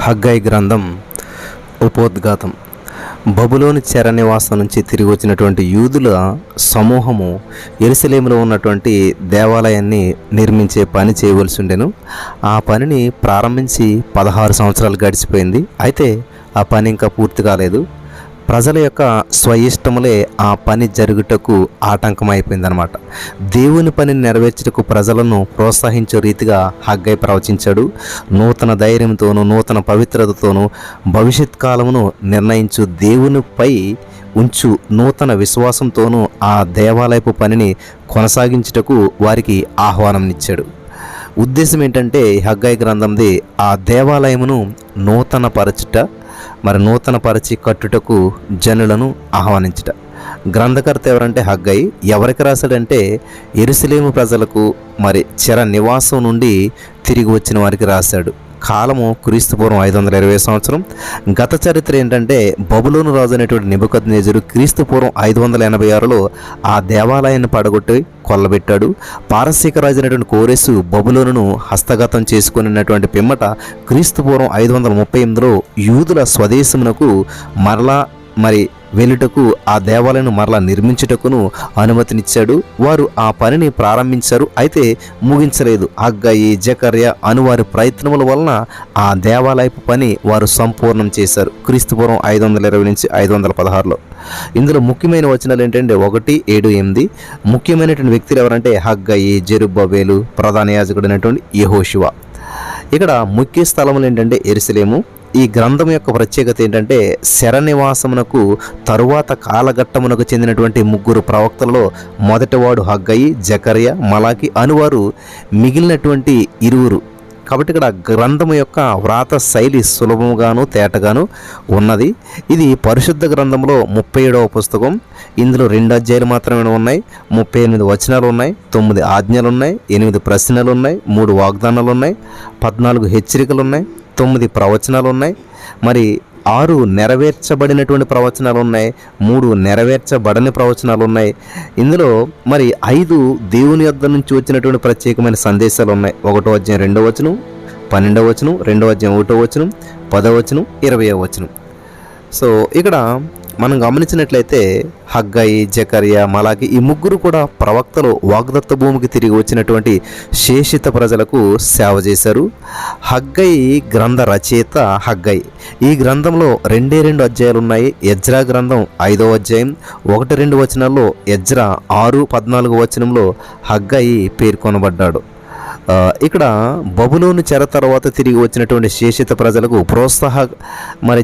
హగ్గయి గ్రంథం ఉపోద్ఘాతం. బబులోని చెర నివాసం నుంచి తిరిగి వచ్చినటువంటి యూదుల సమూహము యెరూషలేములో ఉన్నటువంటి దేవాలయాన్ని నిర్మించే పని చేయవలసి ఉండెను. ఆ పనిని ప్రారంభించి 16 సంవత్సరాలు గడిచిపోయింది. అయితే ఆ పని ఇంకా పూర్తి కాలేదు. ప్రజల యొక్క స్వయిష్టములే ఆ పని జరుగుటకు ఆటంకమైపోయిందనమాట. దేవుని పనిని నెరవేర్చుటకు ప్రజలను ప్రోత్సహించే రీతిగా హగ్గై ప్రవచించాడు. నూతన ధైర్యంతోనూ నూతన పవిత్రతతోనూ భవిష్యత్ కాలమును నిర్ణయించు దేవునిపై ఉంచు నూతన విశ్వాసంతోనూ ఆ దేవాలయపు పనిని కొనసాగించుటకు వారికి ఆహ్వానంనిచ్చాడు. ఉద్దేశం ఏంటంటే హగ్గయి గ్రంథంది ఆ దేవాలయమును నూతన పరిచి కట్టుటకు జనులను ఆహ్వానించుట. గ్రంథకర్త ఎవరంటే హగ్గయి. ఎవరికి రాశాడంటే యెరూషలేము ప్రజలకు, చెర నివాసం నుండి తిరిగి వచ్చిన వారికి రాశాడు. కాలము క్రీస్తుపూర్వం 520 సంవత్సరం. గత చరిత్ర ఏంటంటే బబులోను రాజు అనేటువంటి నెబుకద్నెజరు క్రీస్తుపూర్వం 586లో ఆ దేవాలయాన్ని పడగొట్టి కొల్లబెట్టాడు. పారసీక రాజు అనేటువంటి కోరెసు బబులోనును హస్తగతం చేసుకున్నటువంటి పిమ్మట క్రీస్తుపూర్వం 538లో యూదుల స్వదేశమునకు వెళ్ళుటకు ఆ దేవాలయాన్ని మరలా నిర్మించుటకును అనుమతినిచ్చాడు. వారు ఆ పనిని ప్రారంభించారు, అయితే ముగించలేదు. హగ్గయి, జకర్యా అనువారి ప్రయత్నముల వలన ఆ దేవాలయపు పని వారు సంపూర్ణం చేశారు. క్రీస్తుపూర్వం 520 నుంచి 516లో. ఇందులో ముఖ్యమైన వచనాలు ఏంటంటే 1, 7, 8. ముఖ్యమైనటువంటి వ్యక్తులు ఎవరంటే హగ్గయి, జెరుబ్బబేలు, ప్రధాన యాజకుడు అయినటువంటి యెహోషువ. ఇక్కడ ముఖ్య స్థలములు ఏంటంటే యెరూషలేము. ఈ గ్రంథం యొక్క ప్రత్యేకత ఏంటంటే శర నివాసమునకు తరువాత కాలఘట్టమునకు చెందినటువంటి 3 ప్రవక్తలలో మొదటివాడు హగ్గయి, జకర్యా, మలాకి అనువారు మిగిలినటువంటి 20. కాబట్టి ఇక్కడ గ్రంథము యొక్క వ్రాత శైలి సులభముగాను తేటగాను ఉన్నది. ఇది పరిశుద్ధ గ్రంథంలో 37వ పుస్తకం. ఇందులో 2 అధ్యాయాలు మాత్రమే ఉన్నాయి. 38 వచనాలు ఉన్నాయి, 9 ఆజ్ఞలు ఉన్నాయి, 8 ప్రశ్నలు ఉన్నాయి, 3 వాగ్దానాలు ఉన్నాయి, 14 హెచ్చరికలు ఉన్నాయి, 9 ప్రవచనాలు ఉన్నాయి, 6 నెరవేర్చబడినటువంటి ప్రవచనాలు ఉన్నాయి, 3 నెరవేర్చబడని ప్రవచనాలు ఉన్నాయి. ఇందులో 5 దేవుని యొద్ద నుంచి వచ్చినటువంటి ప్రత్యేకమైన సందేశాలు ఉన్నాయి. 1వ అధ్యాయం 2వ వచనం, 12వ వచనం, 2వ అధ్యాయం 1వ వచనం, 10వ వచనం, 20వ వచనం. సో ఇక్కడ మనం గమనించినట్లయితే హగ్గయి, జకర్యా, మలాకి ఈ 3 కూడా ప్రవక్తలు వాగ్దత్త భూమికి తిరిగి వచ్చినటువంటి శేషిత ప్రజలకు సేవ చేశారు. హగ్గయి గ్రంథ రచయిత హగ్గయి. ఈ గ్రంథంలో 2 అధ్యాయాలు ఉన్నాయి. ఎజ్రా గ్రంథం 5వ అధ్యాయం 1-2 వచనాల్లో ఎజ్రా 6-14 వచనంలో హగ్గయి పేర్కొనబడ్డాడు. ఇక్కడ బబులోను చెర తర్వాత తిరిగి వచ్చినటువంటి శేషిత ప్రజలకు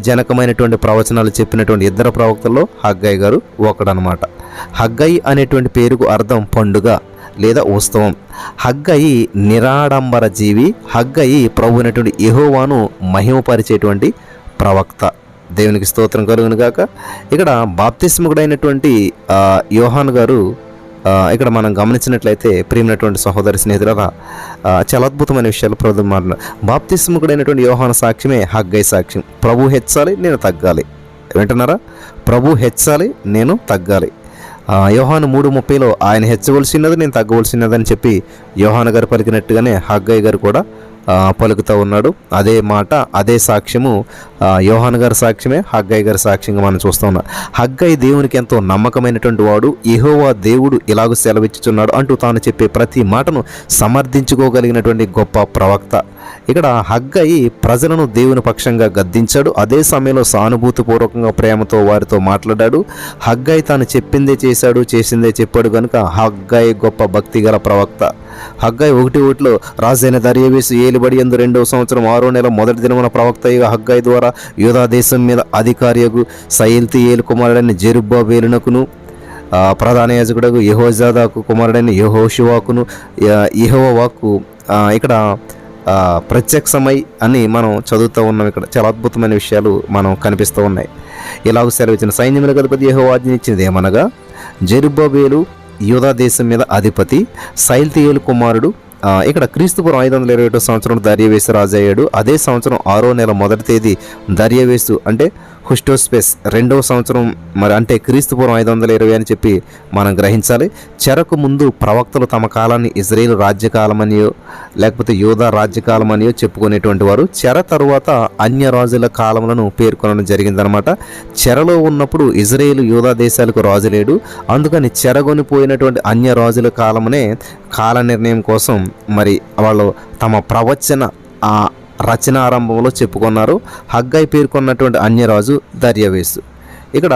జనకమైనటువంటి ప్రవచనాలు చెప్పినటువంటి 2 ప్రవక్తల్లో హగ్గయి గారు ఒకడనమాట. హగ్గయి అనేటువంటి పేరుకు అర్థం పండుగ లేదా ఉత్సవం. హగ్గయి నిరాడంబర జీవి. హగ్గయి ప్రభు అయినటువంటి యెహోవాను మహిమపరిచేటువంటి ప్రవక్త. దేవునికి స్తోత్రం కలుగును గాక. ఇక్కడ బాప్తిస్మకుడైనటువంటి యోహాను గారు ఇక్కడ మనం గమనించినట్లయితే ప్రియమైనటువంటి సహోదరి స్నేహితులారా, చాలా అద్భుతమైన విషయాలు ప్రభుత్వం మాట్లాడారు. బాప్తిస్మకుడైనటువంటి యోహాను సాక్ష్యమే హగ్గయి సాక్ష్యం. ప్రభు హెచ్చాలి, నేను తగ్గాలి. వింటున్నారా? ప్రభు హెచ్చాలి, నేను తగ్గాలి. యోహాను 3:30లో ఆయన హెచ్చవలసినది, నేను తగ్గవలసినది అని చెప్పి యోహాను గారు పలికినట్టుగానే హగ్గయి గారు కూడా పలుకుతూ ఉన్నాడు. అదే మాట, అదే సాక్ష్యము యోహాను గారి సాక్ష్యమే హగ్గయి గారి సాక్ష్యంగా మనం చూస్తూ ఉన్నాం. హగ్గయి దేవునికి ఎంతో నమ్మకమైనటువంటి వాడు. యెహోవా దేవుడు ఇలాగ సెలవిచ్చుచున్నాడు అంటూ తాను చెప్పే ప్రతి మాటను సమర్థించుకోగలిగినటువంటి గొప్ప ప్రవక్త. ఇక్కడ హగ్గయి ప్రజలను దేవుని పక్షంగా గద్దించాడు. అదే సమయంలో సానుభూతిపూర్వకంగా ప్రేమతో వారితో మాట్లాడాడు. హగ్గయి తాను చెప్పిందే చేశాడు, చేసిందే చెప్పాడు కనుక హగ్గయి గొప్ప భక్తి గల ప్రవక్త. హగ్గయి 1:1లో రాజైన దర్యావేషు ఏలుబడి యందు 2వ సంవత్సరం 6వ నెల 1వ దినమున ప్రవక్తగా హగ్గయి ద్వారా యూదా దేశం మీద అధికారియగు షయల్తీయేలు కుమారుడైన జెరుబ్బబేలునకును ప్రధాన యాజకుడగు యెహోజాదాకు కుమారుడైన యెహోషువాకును యెహోవాకు ఇక్కడ ప్రత్యక్షమై అని మనం చదువుతూ ఉన్నాం. ఇక్కడ చాలా అద్భుతమైన విషయాలు మనం కనిపిస్తూ ఉన్నాయి. ఇలాగ సెలవిచ్చిన సైన్యములకు అధిపతి యెహోవా ఆజ్ఞించినది ఏమనగా, జెరుబ్బబేలు యూదా దేశం మీద అధిపతి, షయల్తీయేలు కుమారుడు. ఇక్కడ క్రీస్తుపూర్వం 521 సంవత్సరం దర్యావేషు రాజు అయ్యాడు. అదే సంవత్సరం 6వ నెల 1వ తేదీ దర్యావేషు అంటే హుస్టోస్పెస్ 2వ సంవత్సరం మరి అంటే క్రీస్తుపూర్వం 520 అని చెప్పి మనం గ్రహించాలి. చెరకు ముందు ప్రవక్తలు తమ కాలాన్ని ఇజ్రాయేల్ రాజ్యకాలమనియో లేకపోతే యూదా రాజ్యకాలమనియో చెప్పుకునేటువంటి వారు చెర తరువాత అన్య రాజుల కాలములను పేర్కొనడం జరిగిందనమాట. చెరలో ఉన్నప్పుడు ఇజ్రాయేల్ యూదా దేశాలకు రాజు లేడు, అందుకని చెరగొనిపోయినటువంటి అన్య రాజుల కాలమునే కాల నిర్ణయం కోసం మరి వాళ్ళు తమ ప్రవచన రచనారంభంలో చెప్పుకున్నారు. హగ్గై పేర్కొన్నటువంటి అన్యరాజు దర్యావేసు. ఇక్కడ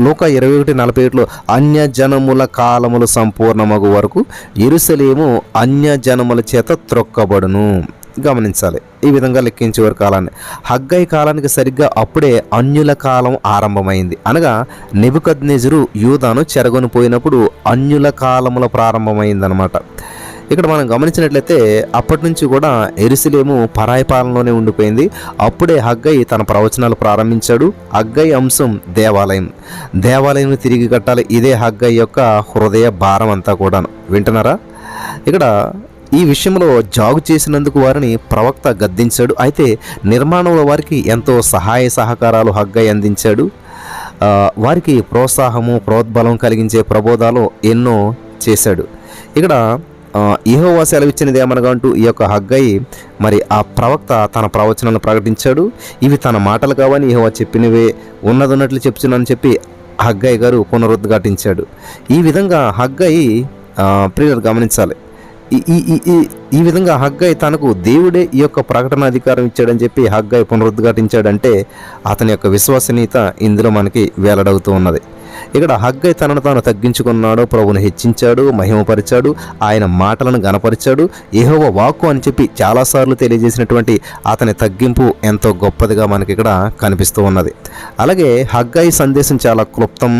లూకా 21:47 అన్య జనముల కాలములు సంపూర్ణమగు వరకు యెరూషలేము అన్య జనముల చేత త్రొక్కబడును. గమనించాలి, ఈ విధంగా లెక్కించేవారు కాలాన్ని. హగ్గై కాలానికి సరిగ్గా అప్పుడే అన్యుల కాలం ఆరంభమైంది. అనగా నెబుకద్నెజరు యూదాను చెరగొనిపోయినప్పుడు అన్యుల కాలముల ప్రారంభమైందనమాట. ఇక్కడ మనం గమనించినట్లయితే అప్పటి నుంచి కూడా యెరూషలేము పరాయి పాలనలోనే ఉండిపోయింది. అప్పుడే హగ్గై తన ప్రవచనాలు ప్రారంభించాడు. హగ్గై అంశం దేవాలయం తిరిగి కట్టాలి. ఇదే హగ్గై యొక్క హృదయ భారం అంతా కూడా. వింటున్నారా? ఇక్కడ ఈ విషయంలో జాగు చేసినందుకు వారిని ప్రవక్త గద్దించాడు. అయితే నిర్మాణంలో వారికి ఎంతో సహాయ సహకారాలు హగ్గై అందించాడు. వారికి ప్రోత్సాహము ప్రోద్బలం కలిగించే ప్రబోధాలు ఎన్నో చేశాడు. ఇక్కడ యెహోవా సెలవిచ్చినది ఏమనగా అంటూ ఈ యొక్క హగ్గై మరి ఆ ప్రవక్త తన ప్రవచనాలను ప్రకటించాడు. ఇవి తన మాటలు కావని యెహోవా చెప్పినవే ఉన్నదన్నట్లు చెప్తున్నానని చెప్పి హగ్గై గారు పునరుద్ఘాటించాడు. ఈ విధంగా హగ్గై ప్రియులు గమనించాలి, ఈ విధంగా హగ్గై తనకు దేవుడే ఈ యొక్క ప్రకటన అధికారం ఇచ్చాడని చెప్పి హగ్గై పునరుద్ఘాటించాడంటే అతని యొక్క విశ్వసనీయత ఇందులో మనకి వేలడవుతూ ఉన్నది. ఇక్కడ హగ్గై తనను తాను తగ్గించుకున్నాడు, ప్రభువును హెచ్చించాడు, మహిమపరిచాడు, ఆయన మాటలను గణపరిచాడు. యెహోవా వాక్కు అని చెప్పి చాలాసార్లు తెలియజేసినటువంటి అతని తగ్గింపు ఎంతో గొప్పదిగా మనకి ఇక్కడ కనిపిస్తూ ఉన్నది. అలాగే హగ్గై సందేశం చాలా క్లుప్తం,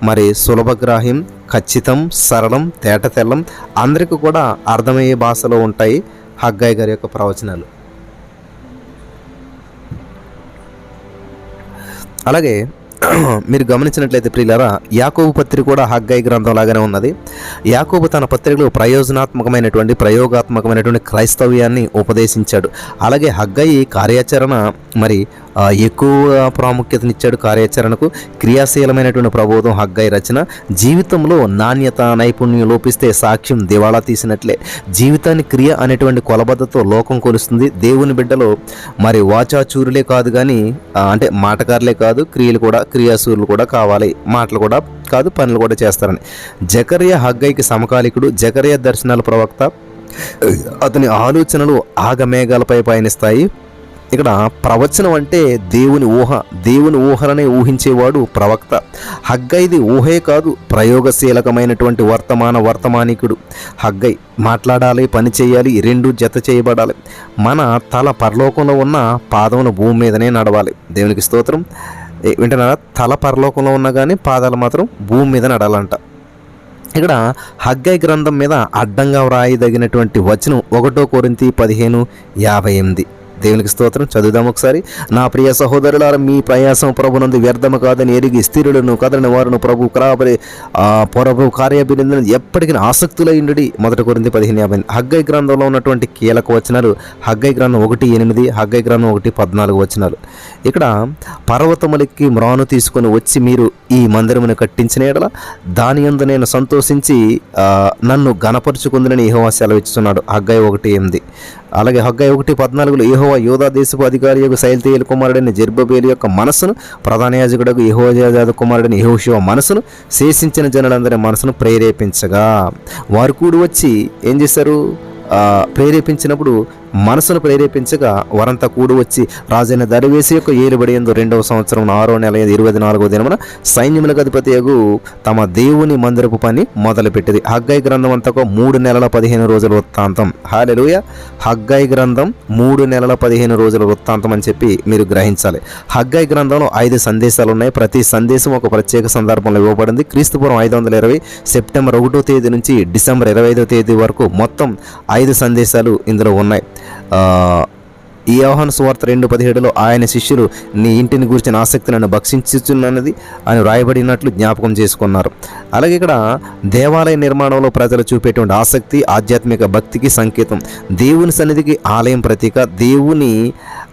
మరి సులభగ్రాహ్యం, ఖచ్చితం, సరళం, తేటతెల్లం, అందరికీ కూడా అర్థమయ్యే భాషలో ఉంటాయి హగ్గై గారి యొక్క ప్రవచనాలు. అలాగే మీరు గమనించినట్లయితే ప్రియులారా, యాకోబు పత్రిక కూడా హగ్గై గ్రంథం లాగానే ఉన్నది. యాకోబు తన పత్రికలో ప్రయోగాత్మకమైనటువంటి క్రైస్తవ్యాన్ని ఉపదేశించాడు. అలాగే హగ్గై కార్యాచరణ మరి ఎక్కువ ప్రాముఖ్యతనిచ్చాడు. కార్యాచరణకు క్రియాశీలమైనటువంటి ప్రబోధం హగ్గై రచన. జీవితంలో నాణ్యత నైపుణ్యం లోపిస్తే సాక్ష్యం దివాళా తీసినట్లే. జీవితాన్ని క్రియ అనేటువంటి కొలబద్దతో లోకం కొలుస్తుంది. దేవుని బిడ్డలో మరి వాచాచూరులే కాదు కానీ అంటే మాటకారులే కాదు, క్రియాశూరులు కూడా కావాలి. మాటలు కూడా కాదు, పనులు కూడా చేస్తారని. జకర్యా హగ్గైకి సమకాలికుడు. జకర్యా దర్శనాల ప్రవక్త. అతని ఆలోచనలు ఆగమేఘాలపై పయనిస్తాయి. ఇక్కడ ప్రవచనం అంటే దేవుని ఊహలనే ఊహించేవాడు ప్రవక్త. హగ్గైది ఊహే కాదు, ప్రయోగశీలకమైనటువంటి వర్తమానికుడు. హగ్గై మాట్లాడాలి, పని చేయాలి, రెండు జత చేయబడాలి. మన తల పరలోకంలో ఉన్న పాదములు భూమి మీదనే నడవాలి. దేవునికి స్తోత్రం. వింటున్నారా? తల పరలోకంలో ఉన్నా కానీ పాదాలు మాత్రం భూమి మీద నడాలంట. ఇక్కడ హగ్గై గ్రంథం మీద అడ్డంగా వ్రాయదగినటువంటి వచనం 1 కొరింథీ 15:58. దేవునికి స్తోత్రం. చదువుదాం ఒకసారి. నా ప్రియ సహోదరులారా, మీ ప్రయాసం ప్రభునందు వ్యర్థము కాదని ఎరిగి స్థిరులను కదలని వారును ప్రభు కార్యాభినందన ఎప్పటికీ ఆసక్తులైండి. 1 కొరింథీ 15:50. హగ్గై గ్రంథంలో ఉన్నటువంటి కీలక వచనాలు హగ్గై గ్రంథం 1:8, హగ్గై గ్రంథం 1:14 వచనాలు. ఇక్కడ పర్వతములెక్కి మ్రాను తీసుకొని వచ్చి మీరు ఈ మందిరమును కట్టించిన ఎడల దాని యందు నేను సంతోషించి నన్ను గణపరుచుకుందని యెహోవా సెలవిస్తున్నాడు. హగ్గై 1:8. అలాగే హగ్గై 1:14 యెహోవా యూదా దేశపు అధికారి యొక్క షయల్తీయేలు కుమారుడైన జెరుబ్బబేలు యొక్క మనసును, ప్రధాన యాజకుడకు యెహోయాదా కుమారుడైన యెహోషువ మనసును, శేషించిన జనులందరి మనసును ప్రేరేపించగా వారు కూడి వచ్చి ఏం చేశారు? ప్రేరేపించినప్పుడు మనసును ప్రేరేపించగా వారంతా కూడి వచ్చి రాజైన దర్యావేసు యొక్క ఏలుబడి యందు 2వ సంవత్సరం 6వ నెల 24వ దినమున సైన్యములకు అధిపతియగు తమ దేవుని మందిరపు పని మొదలుపెట్టింది. హగ్గై గ్రంథం అంతా 3 నెలల 15 రోజుల వృత్తాంతం. హల్లెలూయా. హగ్గై గ్రంథం 3 నెలల 15 రోజుల వృత్తాంతం అని చెప్పి మీరు గ్రహించాలి. హగ్గై గ్రంథంలో 5 సందేశాలు ఉన్నాయి. ప్రతి సందేశం ఒక ప్రత్యేక సందర్భంలో ఇవ్వబడింది. క్రీస్తుపూర్వం 520 సెప్టెంబర్ 1వ తేదీ నుంచి డిసెంబర్ 25వ తేదీ వరకు మొత్తం 5 సందేశాలు ఇందులో ఉన్నాయి. ఈ యోహాను సువార్త 2:17 ఆయన శిష్యులు నీ ఇంటిని గురించిన ఆసక్తి నన్ను భక్షించుచున్నది అని రాయబడినట్లు జ్ఞాపకం చేసుకున్నారు. అలాగే ఇక్కడ దేవాలయ నిర్మాణంలో ప్రజలు చూపేటువంటి ఆసక్తి ఆధ్యాత్మిక భక్తికి సంకేతం. దేవుని సన్నిధికి ఆలయం ప్రతీక. దేవుని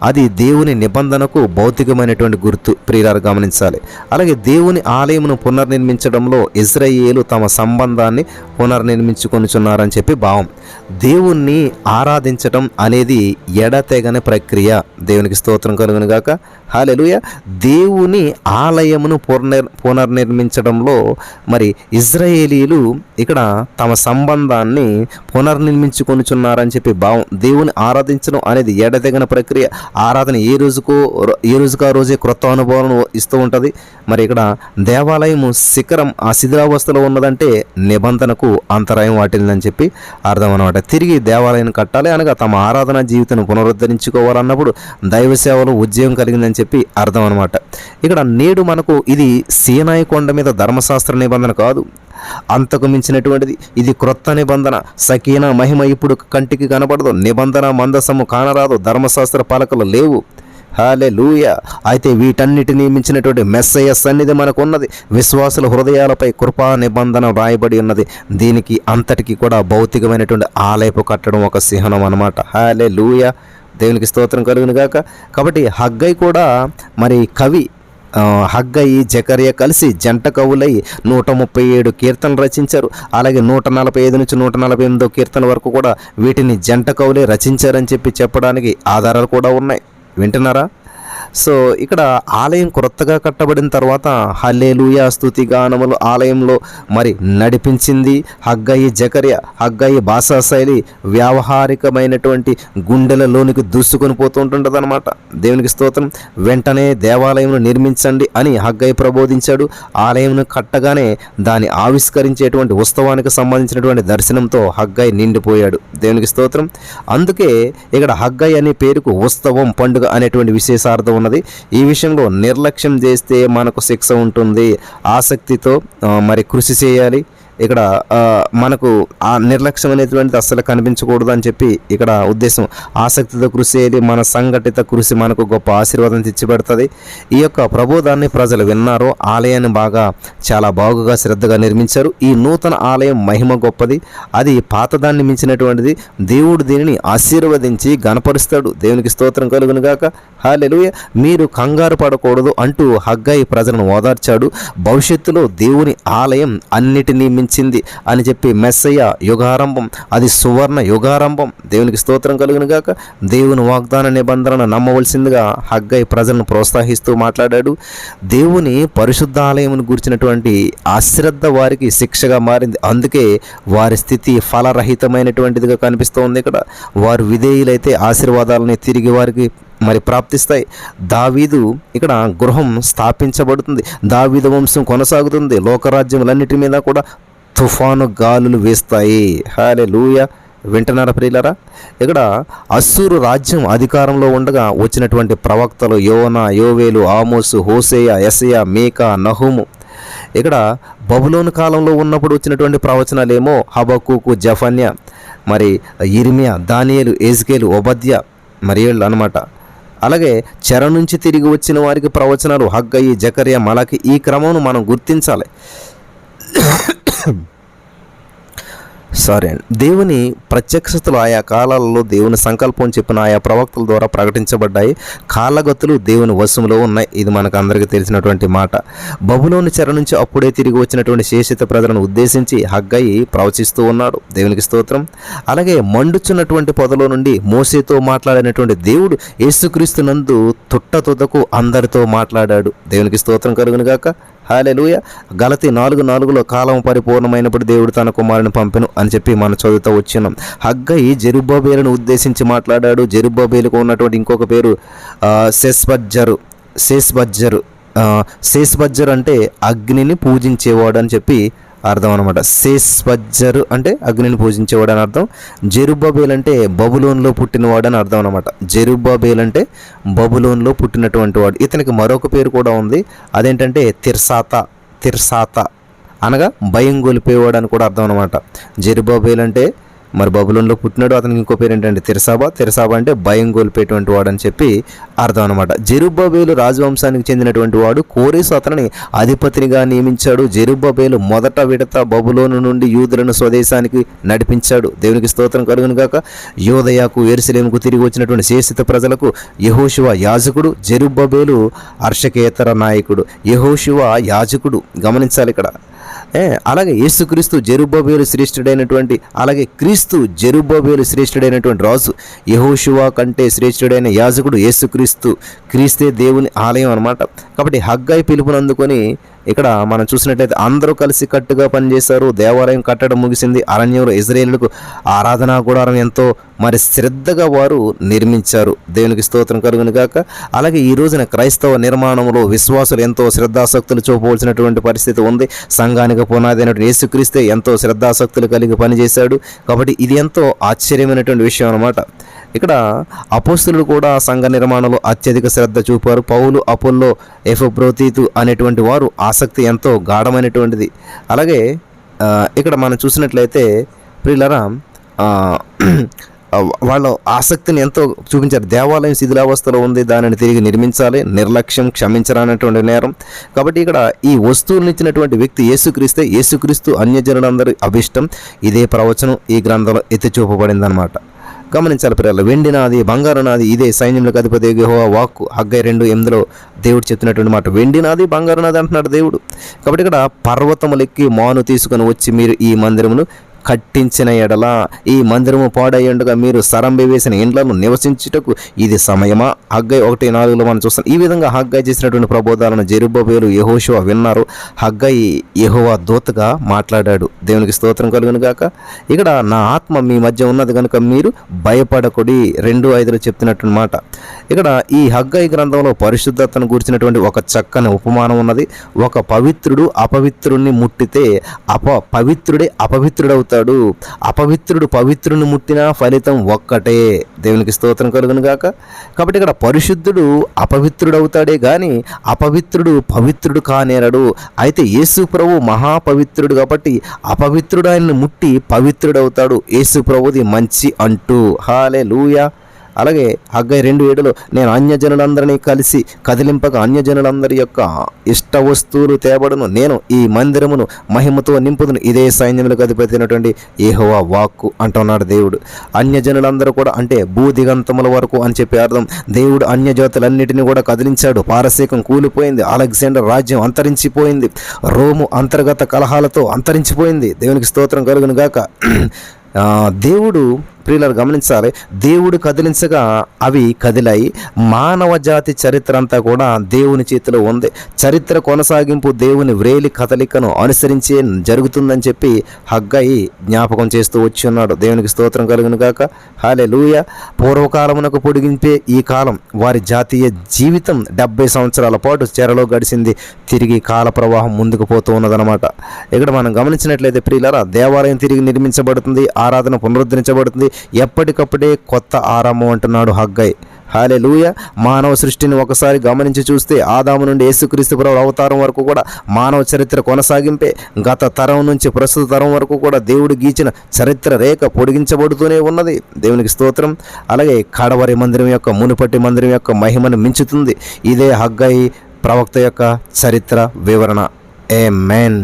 అది దేవుని నిబంధనకు భౌతికమైనటువంటి గుర్తు. ప్రియులారా గమనించాలి. అలాగే దేవుని ఆలయమును పునర్నిర్మించడంలో ఇశ్రాయేలు తమ సంబంధాన్ని పునర్నిర్మించుకొనుచున్నారని చెప్పి భావం. దేవుణ్ణి ఆరాధించడం అనేది ఎడతెగని ప్రక్రియ. దేవునికి స్తోత్రం కలుగును గాక. హల్లెలూయా. దేవుని ఆలయమును పునర్నిర్మించడంలో మరి ఇశ్రాయేలీలు ఇక్కడ తమ సంబంధాన్ని పునర్నిర్మించుకొనుచున్నారని చెప్పి భావం. దేవుని ఆరాధించడం అనేది ఎడతెగని ప్రక్రియ. ఆరాధన ఏ రోజుకు ఆ రోజే క్రొత్త అనుభవం ఇస్తూ ఉంటుంది. మరి ఇక్కడ దేవాలయము శిఖరం ఆ శిథిలావస్థలో ఉన్నదంటే నిబంధనకు అంతరాయం వాటిల్లని చెప్పి అర్థం అనమాట. తిరిగి దేవాలయాన్ని కట్టాలి అనగా తమ ఆరాధన జీవితాన్ని పునరుద్ధరించుకోవాలన్నప్పుడు దైవ సేవలు ఉద్యోగం కలిగిందని చెప్పి అర్థం అనమాట. ఇక్కడ నేడు మనకు ఇది సీనాయి కొండ మీద ధర్మశాస్త్ర నిబంధన కాదు, అంతకు మించినటువంటిది. ఇది క్రొత్త నిబంధన. సకీనా మహిమ ఇప్పుడు కంటికి కనబడదు, నిబంధన మందసము కానరాదు, ధర్మశాస్త్ర పలకలు లేవు. హల్లెలూయా. అయితే వీటన్నిటినీ మించినటువంటి మెస్సయ్య సన్నిధి మనకు ఉన్నది. విశ్వాసుల హృదయాలపై కృపా నిబంధన వ్రాయబడి ఉన్నది. దీనికి అంతటికి కూడా భౌతికమైనటువంటి ఆలయపు కట్టడం ఒక చిహ్నం అన్నమాట. హల్లెలూయా. దేవునికి స్తోత్రం కలుగును గాక. కాబట్టి హగ్గై కూడా మరి కవి హగ్గయి జకర్యా కలిసి జంట కవులై 137 కీర్తనలు రచించారు. అలాగే 145 నుంచి 148 కీర్తనల వరకు కూడా వీటిని జంట కవులే రచించారని చెప్పడానికి ఆధారాలు కూడా ఉన్నాయి. వింటున్నారా? సో ఇక్కడ ఆలయం క్రొత్తగా కట్టబడిన తర్వాత హల్లెలూయా స్తుతి గానములు ఆలయంలో మరి నడిపించింది హగ్గయి జకర్యా. హగ్గయి భాషా శైలి వ్యావహారికమైనటువంటి గుండెలలోనికి దూసుకొని పోతుంటుంటుంది అనమాట. దేవునికి స్తోత్రం. వెంటనే దేవాలయం నిర్మించండి అని హగ్గయి ప్రబోధించాడు. ఆలయం కట్టగానే దాన్ని ఆవిష్కరించేటువంటి ఉత్సవానికి సంబంధించినటువంటి దర్శనంతో హగ్గయి నిండిపోయాడు. దేవునికి స్తోత్రం. అందుకే ఇక్కడ హగ్గయి అనే పేరుకు ఉత్సవం, పండుగ అనేటువంటి విశేషార్థం ఉన్నది. ఈ విషయంలో నిర్లక్ష్యం చేస్తే మనకు శిక్ష ఉంటుంది. ఆసక్తితో మరి కృషి చేయాలి. ఇక్కడ మనకు ఆ నిర్లక్ష్యం అనేటువంటిది అస్సలు కనిపించకూడదు అని చెప్పి ఇక్కడ ఉద్దేశం. ఆసక్తితో కృషి చేయాలి. మన సంఘటిత కృషి మనకు గొప్ప ఆశీర్వాదం తెచ్చిపెడుతుంది. ఈ యొక్క ప్రబోధాన్ని ప్రజలు విన్నారు. ఆలయాన్ని చాలా బాగుగా శ్రద్ధగా నిర్మించారు. ఈ నూతన ఆలయం మహిమ గొప్పది. అది పాతదాన్ని మించినటువంటిది. దేవుడు దీనిని ఆశీర్వదించి గణపరుస్తాడు. దేవునికి స్తోత్రం కలుగును గాక. హల్లెలూయా. మీరు కంగారు పడకూడదు అంటూ హగ్గయి ప్రజలను ఓదార్చాడు. భవిష్యత్తులో దేవుని ఆలయం అన్నిటినీ మించింది అని చెప్పి మెస్సయ్య యుగారంభం, అది సువర్ణ యుగారంభం. దేవునికి స్తోత్రం కలుగును గాక. దేవుని వాగ్దాన నిబంధనను నమ్మవలసిందిగా హగ్గయి ప్రజలను ప్రోత్సహిస్తూ మాట్లాడాడు. దేవుని పరిశుద్ధ ఆలయమును గురించినటువంటి అశ్రద్ధ వారికి శిక్షగా మారింది. అందుకే వారి స్థితి ఫలరహితమైనటువంటిదిగా కనిపిస్తోంది. ఇక్కడ వారు విధేయులైతే ఆశీర్వాదాలని తిరిగి వారికి మరి ప్రాప్తిస్తాయి. దావీదు ఇక్కడ గృహం స్థాపించబడుతుంది. దావీదు వంశం కొనసాగుతుంది. లోకరాజ్యములన్నిటి మీద కూడా తుఫాను గాలులు వేస్తాయి. హల్లెలూయా. వింటున్నారా ప్రియులారా? ఇక్కడ అస్సూరు రాజ్యం అధికారంలో ఉండగా వచ్చినటువంటి ప్రవక్తలు యోనా, యోవేలు, ఆమోసు, హోసేయ, యెషయా, మీకా, నహూము. ఇక్కడ బబులోను కాలంలో ఉన్నప్పుడు వచ్చినటువంటి ప్రవచనాలేమో హబక్కూకు, జఫన్యా, మరి యిర్మియా, దానియేలు, ఎజ్కేలు, ఓబద్యా మరి వీళ్ళు అనమాట. అలాగే చెర నుంచి తిరిగి వచ్చిన వారికి ప్రవచనాలు హగ్గయి, జకర్యా, మలాకి. ఈ క్రమం మనం గుర్తించాలి. దేవుని ప్రత్యక్షతలు ఆయా కాలాలలో దేవుని సంకల్పం చెప్పిన ఆయా ప్రవక్తల ద్వారా ప్రకటించబడ్డాయి. కాళ్ళగతులు దేవుని వశంలో ఉన్నాయి. ఇది మనకు అందరికీ తెలిసినటువంటి మాట. బబులోని చెర నుంచి అప్పుడే తిరిగి వచ్చినటువంటి శేషిత ప్రజలను ఉద్దేశించి హగ్గయి ప్రవచిస్తూ ఉన్నాడు. దేవునికి స్తోత్రం. అలాగే మండుచున్నటువంటి పొదలో నుండి మోసేతో మాట్లాడినటువంటి దేవుడు యేసుక్రీస్తు నందు తుట్టతుదకు అందరితో మాట్లాడాడు. దేవునికి స్తోత్రం కలుగును గాక. హల్లెలూయా. గలతీ 4:4 కాలం పరిపూర్ణమైనప్పుడు దేవుడు తన కుమారుని పంపెను అని చెప్పి మనం చదువుతూ వచ్చినాం. హగ్గయి జెరుబ్బాబేలును ఉద్దేశించి మాట్లాడాడు. జెరుబ్బాబేలుకు ఉన్నటువంటి ఇంకొక పేరు శేష్బజ్జరు అంటే అగ్నిని పూజించేవాడు అని చెప్పి అర్థం అనమాట. శేష్బజ్జరు అంటే అగ్నిని పూజించేవాడు అని అర్థం. జెరుబ్బాబేలు అంటే బబులోన్లో పుట్టినవాడు అని అర్థం అనమాట. జెరుబ్బాబేలు అంటే బబులోన్లో పుట్టినటువంటి వాడు. ఇతనికి మరొక పేరు కూడా ఉంది. అదేంటంటే తిర్సాత అనగా భయం గొలిపేవాడు అని కూడా అర్థం అనమాట. జెరుబ్బాబేలు అంటే మరి బబులోన్లో పుట్టినాడు. అతనికి ఇంకో పేరు ఏంటంటే తిర్సాబా. తిర్సాబా అంటే భయం కోల్పోయేటువంటి వాడు అని చెప్పి అర్థం అనమాట. జెరుబ్బబేలు రాజవంశానికి చెందినటువంటి వాడు. కోరేసు అతనిని అధిపతినిగా నియమించాడు. జెరుబ్బబేలు మొదట విడత బబులోను నుండి యూదులను స్వదేశానికి నడిపించాడు. దేవునికి స్తోత్రం కలుగును గాక. యోదయకు యెరూషలేముకు తిరిగి వచ్చినటువంటి శేషిత ప్రజలకు యెహోషువ యాజకుడు, జెరుబ్బబేలు హర్షకేతర నాయకుడు. యెహోషువ యాజకుడు, గమనించాలి ఇక్కడ. అలాగే యేసుక్రీస్తు జెరుబ్బబేలు శ్రేష్ఠుడైనటువంటి, అలాగే క్రీస్తు జెరుబ్బబేలు శ్రేష్ఠుడైనటువంటి రాజు. యెహోషువ కంటే శ్రేష్ఠుడైన యాజకుడు యేసుక్రీస్తు. క్రీస్తే దేవుని ఆలయం అనమాట. కాబట్టి హగ్గై పిలుపునందుకొని ఇక్కడ మనం చూసినట్లయితే అందరూ కలిసి కట్టుగా పనిచేశారు. దేవాలయం కట్టడం ముగిసింది. అరణ్యంలో ఇశ్రాయేలులకు ఆరాధనా గుడారం ఎంతో మరి శ్రద్ధగా వారు నిర్మించారు. దేవునికి స్తోత్రం కలుగును గాక. అలాగే ఈ రోజున క్రైస్తవ నిర్మాణంలో విశ్వాసులు ఎంతో శ్రద్ధాసక్తులు చూపవలసినటువంటి పరిస్థితి ఉంది. సంఘానికి పునాది అయినటువంటి యేసుక్రీస్తే ఎంతో శ్రద్ధాసక్తులు కలిగి పనిచేశాడు. కాబట్టి ఇది ఎంతో ఆశ్చర్యమైనటువంటి విషయం అన్నమాట. ఇక్కడ అపోస్తలులు కూడా సంఘ నిర్మాణంలో అత్యధిక శ్రద్ధ చూపారు. పౌలు, అపోల్లో, ఎఫ్రోదీతు అనేటువంటి వారు ఆసక్తి ఎంతో గాఢమైనటువంటిది. అలాగే ఇక్కడ మనం చూసినట్లయితే ప్రియులారా వాళ్ళ ఆసక్తిని ఎంతో చూపించారు. దేవాలయం శిథిలావస్థలో ఉంది, దానిని తిరిగి నిర్మించాలి. నిర్లక్ష్యం క్షమించరానటువంటి నేరం. కాబట్టి ఇక్కడ ఈ వస్తువులను ఇచ్చినటువంటి వ్యక్తి యేసుక్రీస్తే. యేసుక్రీస్తు అన్యజనులందరి అభిష్టం. ఇదే ప్రవచనం ఈ గ్రంథంలో ఎత్తి చూపబడింది అనమాట. గమనించాలి ప్రియులారా. వెండి నాది, బంగారు నాది, ఇదే సైన్యములకు అధిపతి యెహోవా వాక్కు. హగ్గై 2:8 దేవుడు చెప్తున్నటువంటి మాట. వెండి నాది, బంగారు నాది అంటున్నాడు దేవుడు. కాబట్టి ఇక్కడ పర్వతములెక్కి మాను తీసుకొని వచ్చి మీరు ఈ మందిరమును కట్టించిన ఎడల, ఈ మందిరము పాడయ్యుండగా మీరు సరంబి వేసిన ఇండ్లను నివసించుటకు ఇది సమయమా? హగ్గై 1:4 మనం చూస్తాం. ఈ విధంగా హగ్గై చేసినటువంటి ప్రబోధాలను జెరుబ్బబేలు, యెహోషువ విన్నారు. హగ్గై యెహోవా దూతగా మాట్లాడాడు. దేవునికి స్తోత్రం కలుగును గాక. ఇక్కడ నా ఆత్మ మీ మధ్య ఉన్నది కనుక మీరు భయపడకుడి 2:5 చెప్తున్నటువంటి మాట. ఇక్కడ ఈ హగ్గై గ్రంథంలో పరిశుద్ధతను గురించినటువంటి ఒక చక్కని ఉపమానం ఉన్నది. ఒక పవిత్రుడు అపవిత్రుడిని ముట్టితే పవిత్రుడే అపవిత్రుడవుతాడు. అపవిత్రుడు పవిత్రుని ముట్టినా ఫలితం ఒక్కటే. దేవునికి స్తోత్రం కలుగును గాక. కాబట్టి ఇక్కడ పరిశుద్ధుడు అపవిత్రుడవుతాడే గాని అపవిత్రుడు పవిత్రుడు కానేరడు. అయితే యేసు ప్రభు మహాపవిత్రుడు కాబట్టి అపవిత్రుడు ఆయన్ని ముట్టి పవిత్రుడవుతాడు. యేసు ప్రభుది మంచి అంటూ. హల్లెలూయా. అలాగే హగ్గై 2:7 నేను అన్యజనులందరినీ కలిసి కదిలింపక అన్యజనులందరి యొక్క ఇష్ట వస్తువులు తేబడును. నేను ఈ మందిరమును మహిమతో నింపుదును. ఇదే సైన్యములకు అధిపతి అయినటువంటి యెహోవా వాక్కు అంటున్నాడు దేవుడు. అన్యజనులందరూ కూడా అంటే భూదిగంతముల వరకు అని చెప్పి అర్థం. దేవుడు అన్యజాతులన్నిటిని కూడా కదిలించాడు. పారసీకం కూలిపోయింది. అలెగ్జాండర్ రాజ్యం అంతరించిపోయింది. రోము అంతర్గత కలహాలతో అంతరించిపోయింది. దేవునికి స్తోత్రం కలుగును గాక. దేవుడు ప్రియులారా గమనించాలి. దేవుడు కదిలించగా అవి కదిలాయి. మానవ జాతి చరిత్ర అంతా కూడా దేవుని చేతిలో ఉంది. చరిత్ర కొనసాగింపు దేవుని వ్రేలి కదలికను అనుసరించే జరుగుతుందని చెప్పి హగ్గై జ్ఞాపకం చేస్తూ వచ్చి ఉన్నాడు. దేవునికి స్తోత్రం కలుగును గాక. హల్లెలూయా. పూర్వకాలమునకు పొడిగింపే ఈ కాలం వారి జాతీయ జీవితం 70 సంవత్సరాల పాటు చెరలో గడిచింది. తిరిగి కాల ప్రవాహం ముందుకు పోతూ ఉన్నదనమాట. ఇక్కడ మనం గమనించినట్లయితే ప్రియులారా దేవాలయం తిరిగి నిర్మించబడుతుంది. ఆరాధన పునరుద్ధరించబడుతుంది. ఎప్పటికప్పుడే కొత్త ఆరంభం అంటున్నాడు హగ్గై. హల్లెలూయా. మానవ సృష్టిని ఒకసారి గమనించి చూస్తే ఆదాము నుండి యేసుక్రీస్తు ప్రభువు అవతారం వరకు కూడా మానవ చరిత్ర కొనసాగింపే. గత తరం నుంచి ప్రస్తుత తరం వరకు కూడా దేవుడు గీచిన చరిత్ర రేఖ పొడిగించబడుతూనే ఉన్నది. దేవునికి స్తోత్రం. అలాగే కడవరి మందిరం యొక్క మునుపటి మందిరం యొక్క మహిమను మించుతుంది. ఇదే హగ్గై ప్రవక్త యొక్క చరిత్ర వివరణ. ఆమేన్.